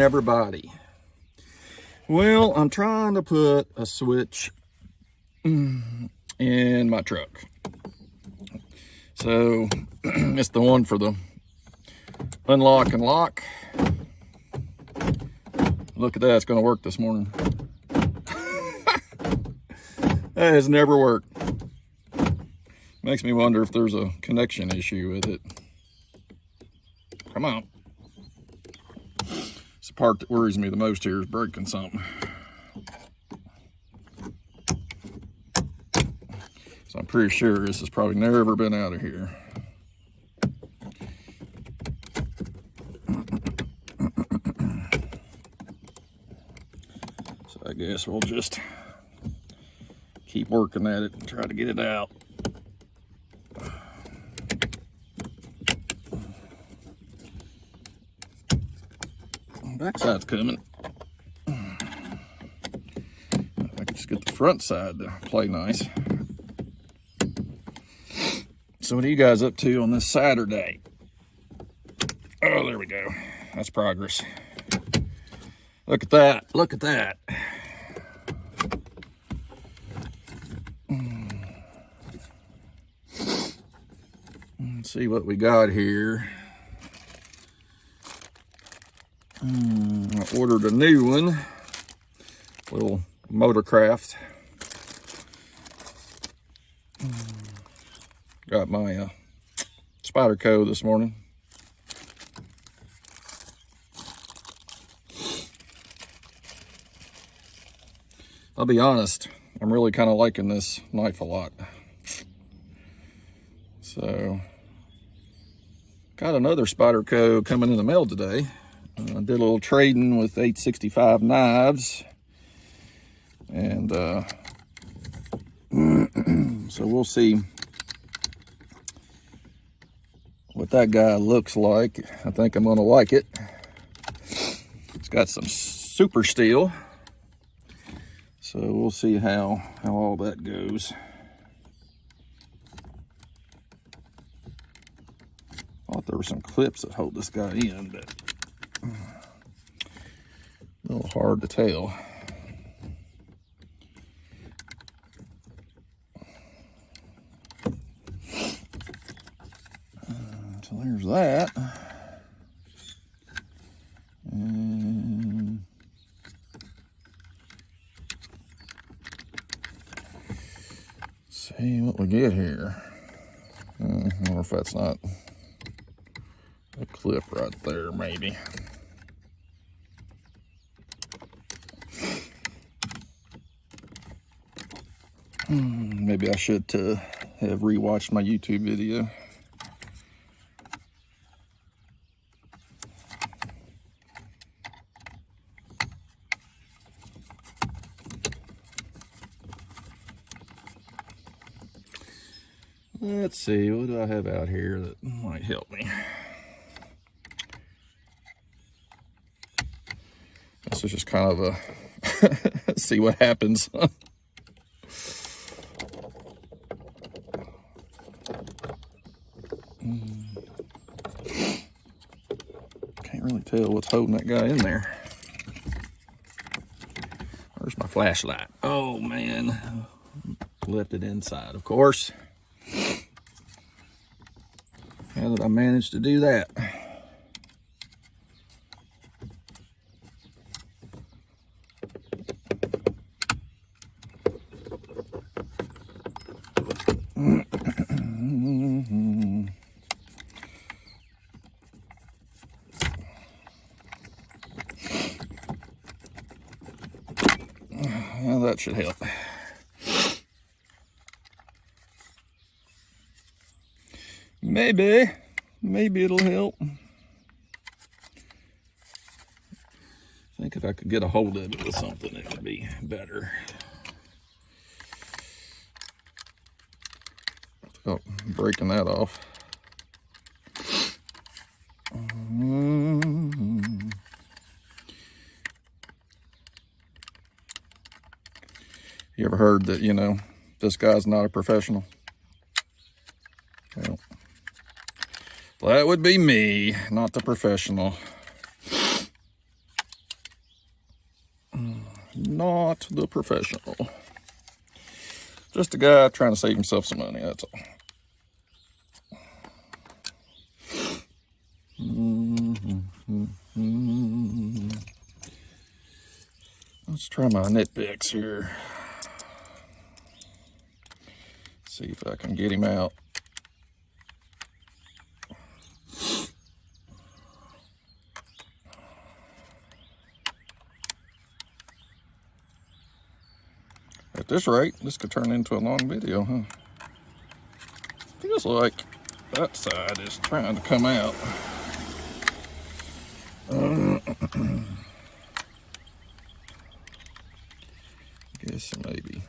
everybody. Well, I'm trying to put a switch in my truck. So it's the one for the unlock and lock. Look at that, it's gonna work this morning. That has never worked. Makes me wonder if there's a connection issue with it. Come on. It's the part that worries me the most here is breaking something. So I'm pretty sure this has probably never been out of here. So I guess we'll just keep working at it and try to get it out. Backside's coming. I can just get the front side to play nice. So what are you guys up to on this Saturday? Oh, there we go. That's progress. Look at that. Look at that. Let's see what we got here. I ordered a new one, little Motorcraft. Got my Spyderco this morning. I'll be honest, I'm really kind of liking this knife a lot. So, got another Spyderco coming in the mail today. I did a little trading with 865 knives, and so we'll see what that guy looks like. I think I'm gonna like it. It's got some super steel, so we'll see how all that goes. Thought there were some clips that hold this guy in, but a little hard to tell. So there's that. And see what we get here. I wonder if that's not a clip right there, maybe. Maybe I should have rewatched my YouTube video. Let's see, what do I have out here that might help me? This is just kind of a see what happens. Can't really tell what's holding that guy in there. Where's my flashlight? Oh man, left it inside, of course. How did I manage to do that? Well, that should help. Maybe it'll help. I think if I could get a hold of it with something, it would be better. Oh, breaking that off. You ever heard that, you know, this guy's not a professional? Well, that would be me, not the professional. not the professional. Just a guy trying to save himself some money, that's all. Let's try my nitpicks here. See if I can get him out. At this rate, this could turn into a long video, huh? Feels like that side is trying to come out. Guess maybe.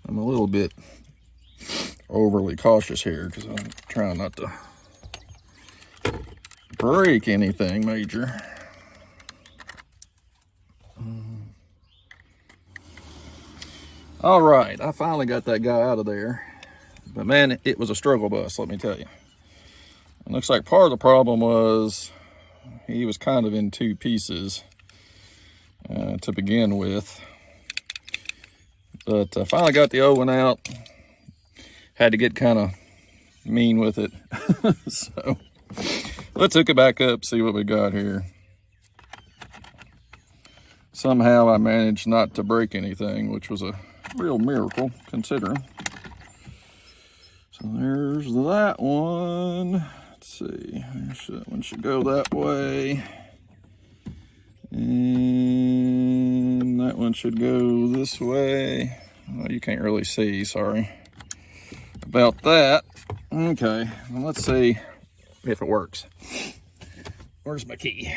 I'm a little bit overly cautious here because I'm trying not to break anything major. All right, I finally got that guy out of there. But man, it was a struggle bus, let me tell you. It looks like part of the problem was he was kind of in two pieces to begin with. But I finally got the old one out. Had to get kind of mean with it. So let's hook it back up, see what we got here. Somehow I managed not to break anything, which was a real miracle considering. So there's that one. Let's see, that one should go that way. And that one should go this way. Well, you can't really see, sorry about that. Okay, well, let's see if it works. Where's my key?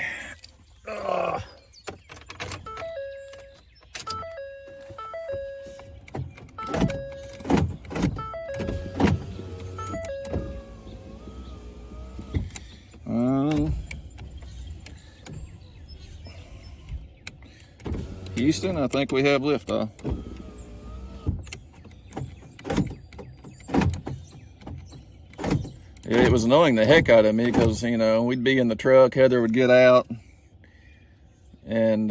Houston, I think we have liftoff. Yeah, it was annoying the heck out of me because, you know, we'd be in the truck, Heather would get out, and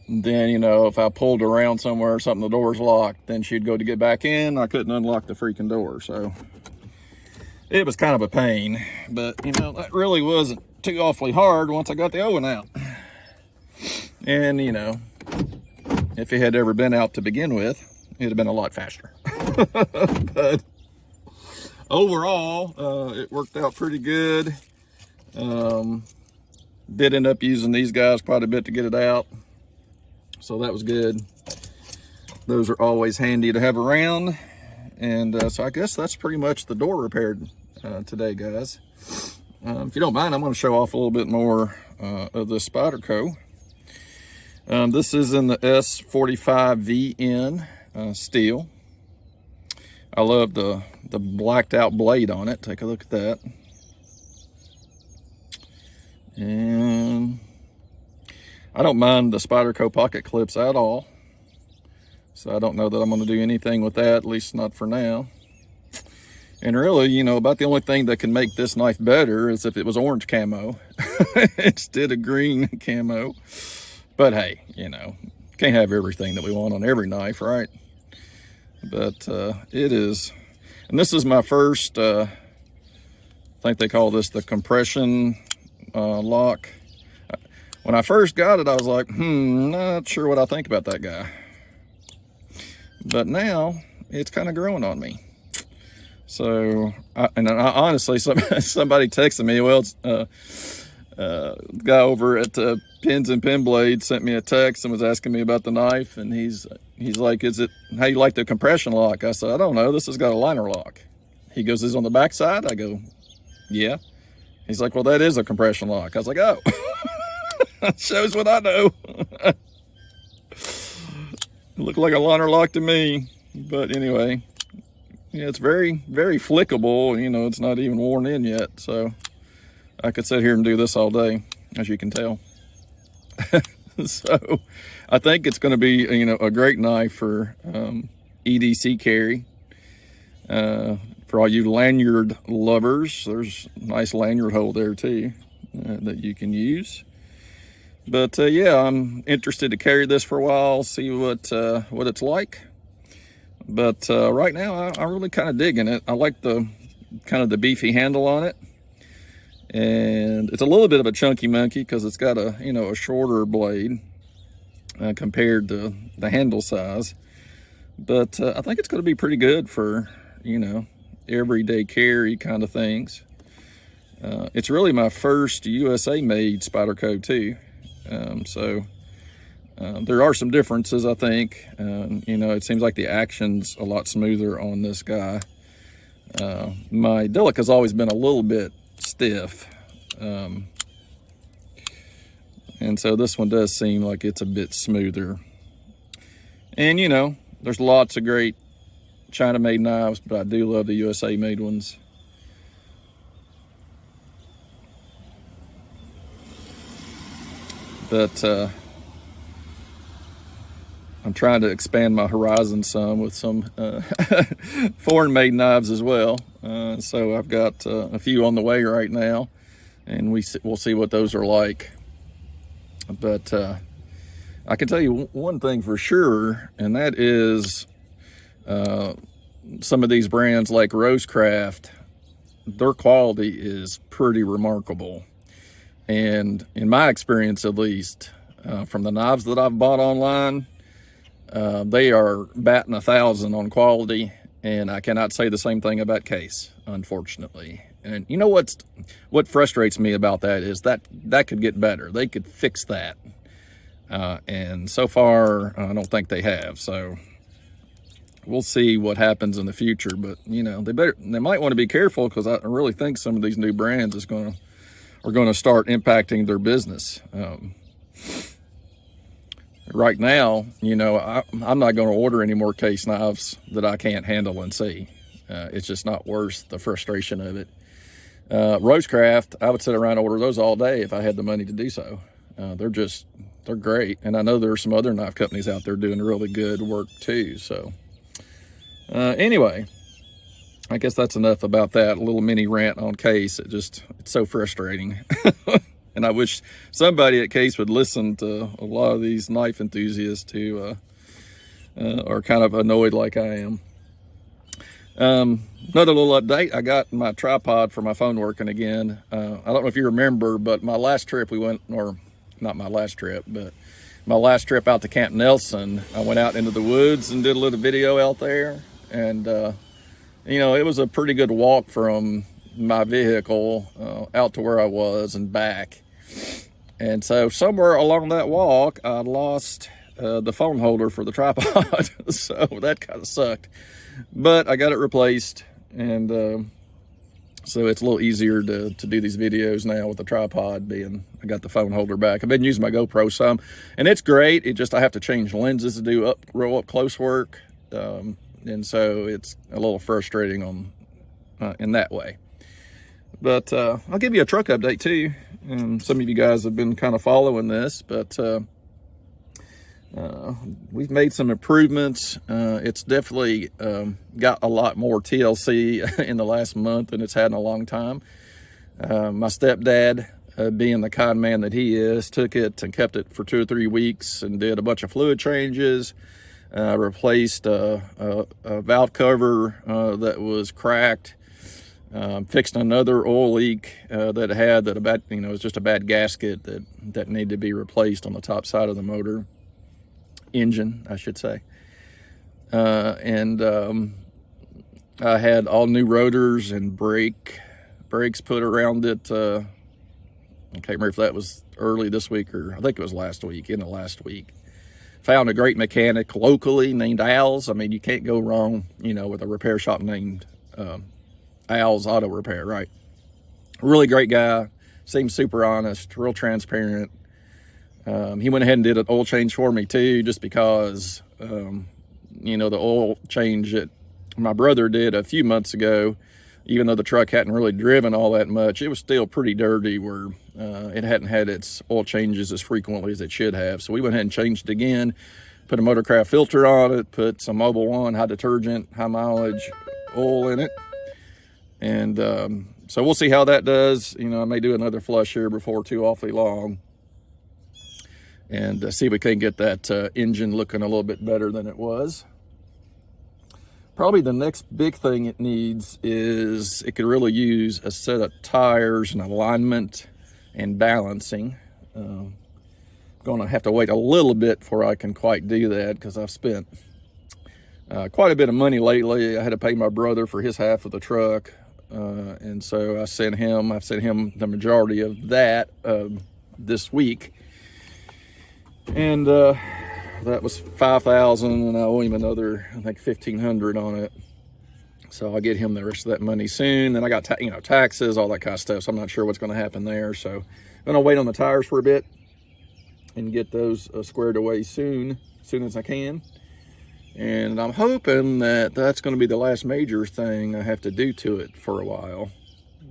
then, you know, if I pulled around somewhere or something, the door's locked, then she'd go to get back in, I couldn't unlock the freaking door, so it was kind of a pain. But, you know, that really wasn't too awfully hard once I got the Owen out. And, you know, if it had ever been out to begin with, it'd have been a lot faster. But overall, it worked out pretty good. Did end up using these guys quite a bit to get it out, so that was good. Those are always handy to have around. And so I guess that's pretty much the door repaired today, guys. If you don't mind, I'm going to show off a little bit more of the Spyderco. This is in the S45VN steel. I love the blacked out blade on it. Take a look at that. And I don't mind the Spyderco pocket clips at all. So I don't know that I'm going to do anything with that, at least not for now. And really, you know, about the only thing that can make this knife better is if it was orange camo instead of green camo. But hey, you know, can't have everything that we want on every knife, right? But it is, and this is my first, I think they call this the compression lock. When I first got it, I was like, not sure what I think about that guy. But now it's kind of growing on me. So, honestly, somebody texted me, well, the guy over at Pins and Pin Blades sent me a text and was asking me about the knife, and he's like, is it how you like the compression lock? I said, I don't know, this has got a liner lock. He goes, is it on the back side? I go, yeah. He's like, well, that is a compression lock. I was like, oh, shows what I know. It looked like a liner lock to me. But anyway, yeah, it's very, very flickable. You know, it's not even worn in yet. So I could sit here and do this all day, as you can tell. So I think it's going to be, you know, a great knife for EDC carry. For all you lanyard lovers, there's a nice lanyard hole there too that you can use. But yeah, I'm interested to carry this for a while, see what it's like. But right now, I'm really kind of digging it. I like the kind of the beefy handle on it, and it's a little bit of a chunky monkey because it's got a shorter blade compared to the handle size. But I think it's going to be pretty good for everyday carry kind of things. It's really my first USA made Spyderco too. So there are some differences, I think. It seems like the action's a lot smoother on this guy. My Delic has always been a little bit stiff. And so this one does seem like it's a bit smoother. And there's lots of great China-made knives, but I do love the USA-made ones. But I'm trying to expand my horizon some with some foreign-made knives as well. So I've got a few on the way right now, and we'll see what those are like. But I can tell you one thing for sure, and that is some of these brands like Rosecraft, their quality is pretty remarkable. And in my experience, at least, from the knives that I've bought online, they are batting 1,000 on quality, and I cannot say the same thing about Case, unfortunately. And you know what frustrates me about that is that could get better. They could fix that. And so far, I don't think they have. So we'll see what happens in the future. But they might want to be careful, because I really think some of these new brands are going to start impacting their business. Right now, I'm not going to order any more Case knives that I can't handle and see. It's just not worth the frustration of it. Rosecraft, I would sit around and order those all day if I had the money to do so. They're great. And I know there are some other knife companies out there doing really good work too. So anyway, I guess that's enough about that. A little mini rant on Case. It's so frustrating. And I wish somebody at Case would listen to a lot of these knife enthusiasts who are kind of annoyed like I am. Another little update. I got my tripod for my phone working again. I don't know if you remember, but my last trip not my last trip, but my last trip out to Camp Nelson, I went out into the woods and did a little video out there. And, it was a pretty good walk from my vehicle out to where I was and back. And so somewhere along that walk, I lost the phone holder for the tripod. So that kind of sucked. But I got it replaced, and so it's a little easier to do these videos now with the tripod being I got the phone holder back. I've been using my GoPro some, and it's great. I have to change lenses to do real up close work, and so it's a little frustrating in that way. But I'll give you a truck update too. Some of you guys have been kind of following this, but we've made some improvements. It's definitely got a lot more TLC in the last month than it's had in a long time. My stepdad, being the kind man that he is, took it and kept it for 2 or 3 weeks and did a bunch of fluid changes, replaced a valve cover that was cracked, fixed another oil leak that it had it was just a bad gasket that needed to be replaced on the top side of the motor. Engine, I should say. And I had all new rotors and brakes put around it. I can't remember if that was early this week or I think it was last week, in the last week. Found a great mechanic locally named Al's. I mean, you can't go wrong, with a repair shop named Al's Auto Repair, right? Really great guy. Seems super honest, real transparent. He went ahead and did an oil change for me too, just because, the oil change that my brother did a few months ago, even though the truck hadn't really driven all that much, it was still pretty dirty where it hadn't had its oil changes as frequently as it should have. So we went ahead and changed it again, put a Motorcraft filter on it, put some Mobil 1 high detergent, high mileage oil in it. And so we'll see how that does. You know, I may do another flush here before too awfully long, and see if we can get that engine looking a little bit better than it was. Probably the next big thing it needs is it could really use a set of tires and alignment and balancing. Gonna have to wait a little bit before I can quite do that, because I've spent quite a bit of money lately. I had to pay my brother for his half of the truck, and so I've sent him the majority of that this week, and that was $5,000, and I owe him another, I think, $1,500 on it. So I'll get him the rest of that money soon. Then I got taxes, all that kind of stuff. So I'm not sure what's going to happen there. So I'm going to wait on the tires for a bit and get those squared away soon as I can. And I'm hoping that that's going to be the last major thing I have to do to it for a while.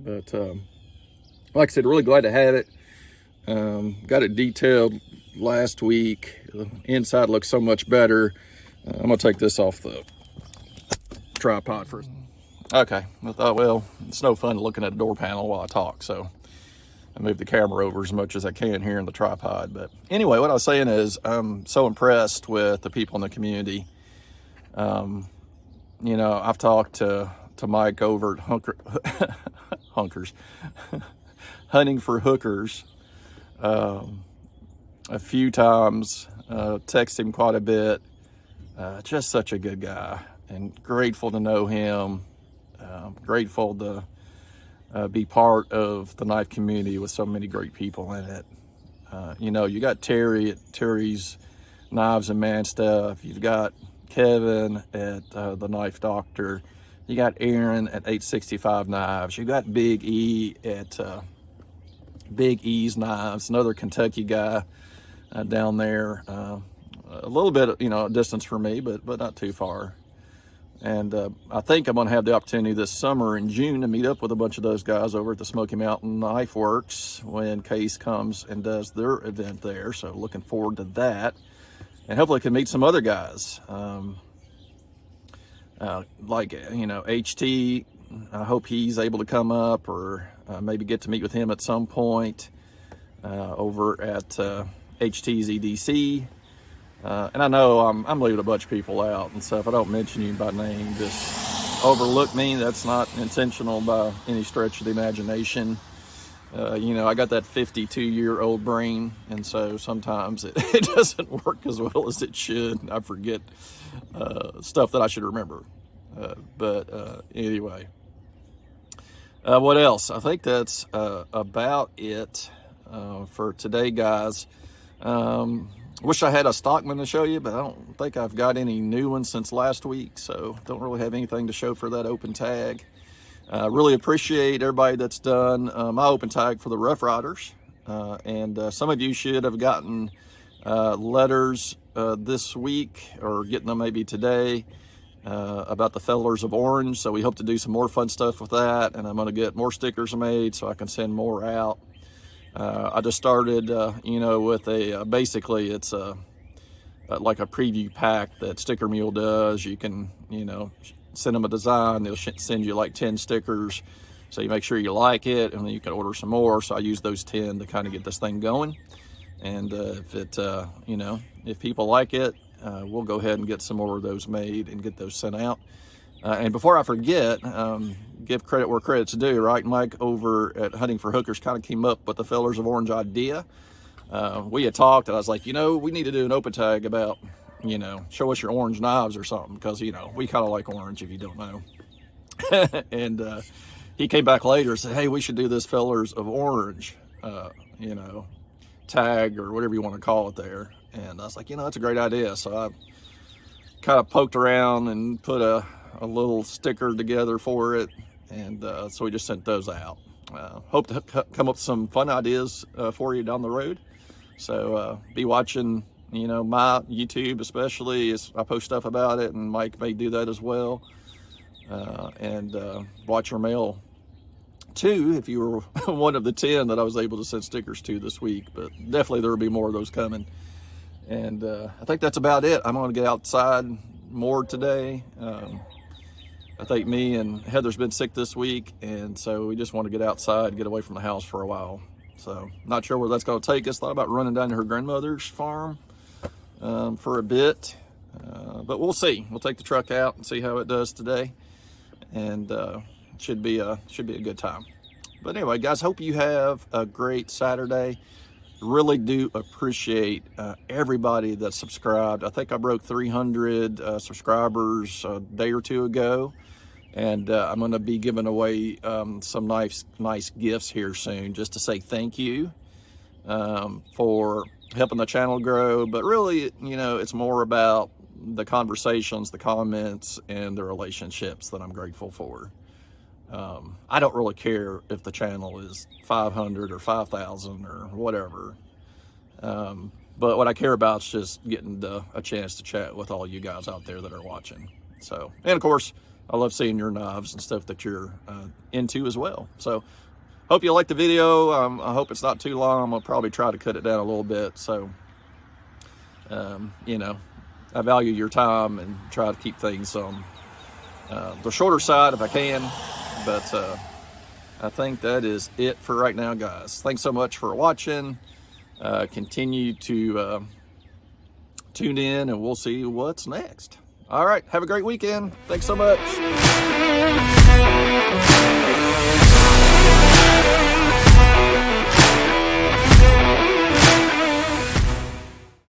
But like I said, really glad to have it. Got it detailed last week. The inside looks so much better. I'm gonna take this off the tripod first. Okay, I thought, well, it's no fun looking at a door panel while I talk, so I move the camera over as much as I can here in the tripod. But anyway, what I was saying is I'm so impressed with the people in the community. You know, I've talked to Mike over at Hunkers Hunting for Hookers a few times, text him quite a bit. Just such a good guy, and grateful to know him. Grateful to be part of the knife community with so many great people in it. You know, you got Terry at Terry's Knives and Man Stuff. You've got Kevin at the Knife Doctor. You got Aaron at 865 Knives. You got Big E at Big E's Knives, another Kentucky guy down there. A little bit, you know, distance for me, but not too far. And I think I'm going to have the opportunity this summer in June to meet up with a bunch of those guys over at the Smoky Mountain Knife Works when Case comes and does their event there. So looking forward to that. And hopefully I can meet some other guys. Like, you know, HT, I hope he's able to come up, or maybe get to meet with him at some point over at HT's EDC. And I know I'm leaving a bunch of people out and stuff. I don't mention you by name, just overlook me. That's not intentional by any stretch of the imagination. You know, I got that 52-year-old brain, and so sometimes it doesn't work as well as it should. I forget stuff that I should remember. But anyway, what else? I think that's about it for today, guys. Wish I had a Stockman to show you, but I don't think I've got any new ones since last week, so don't really have anything to show for that open tag. Really appreciate everybody that's done my open tag for the Rough Riders, and some of you should have gotten letters this week, or getting them maybe today, about the Fellers of Orange. So we hope to do some more fun stuff with that, and I'm going to get more stickers made so I can send more out. I just started, you know, with a basically it's like a preview pack that Sticker Mule does. You can, you know, send them a design. They'll send you like 10 stickers, so you make sure you like it, and then you can order some more. So I use those 10 to kind of get this thing going. And if it, you know, if people like it, we'll go ahead and get some more of those made and get those sent out. And before I forget, give credit where credit's due, right? Mike over at Hunting for Hookers kind of came up with the Fellers of Orange idea. We had talked, and I was like, you know, we need to do an open tag about, you know, show us your orange knives or something, because, you know, we kind of like orange, if you don't know. And he came back later and said, hey, we should do this Fellers of Orange, you know, tag, or whatever you want to call it there. And I was like, you know, that's a great idea. So I kind of poked around and put a little sticker together for it, and so we just sent those out. Hope to come up with some fun ideas for you down the road. So be watching, you know, my YouTube, especially as I post stuff about it, and Mike may do that as well. And watch your mail too, if you were one of the 10 that I was able to send stickers to this week. But definitely there will be more of those coming. And I think that's about it. I'm going to get outside more today. I think me and Heather's been sick this week, and so we just want to get outside, get away from the house for a while. So not sure where that's going to take us. Thought about running down to her grandmother's farm for a bit, but we'll see. We'll take the truck out and see how it does today, and should be a good time. But anyway, guys, hope you have a great Saturday. Really do appreciate everybody that subscribed. I think I broke 300 subscribers a day or two ago, and I'm going to be giving away some nice gifts here soon, just to say thank you for helping the channel grow. But really, you know, it's more about the conversations, the comments, and the relationships that I'm grateful for. I don't really care if the channel is 500 or 5,000 or whatever. But what I care about is just getting a chance to chat with all you guys out there that are watching. So, and of course, I love seeing your knives and stuff that you're into as well. So, hope you liked the video. I hope it's not too long. I'm gonna probably try to cut it down a little bit. So, you know, I value your time and try to keep things on the shorter side if I can. But I think that is it for right now, guys. Thanks so much for watching. Continue to tune in, and we'll see what's next. All right, have a great weekend. Thanks so much.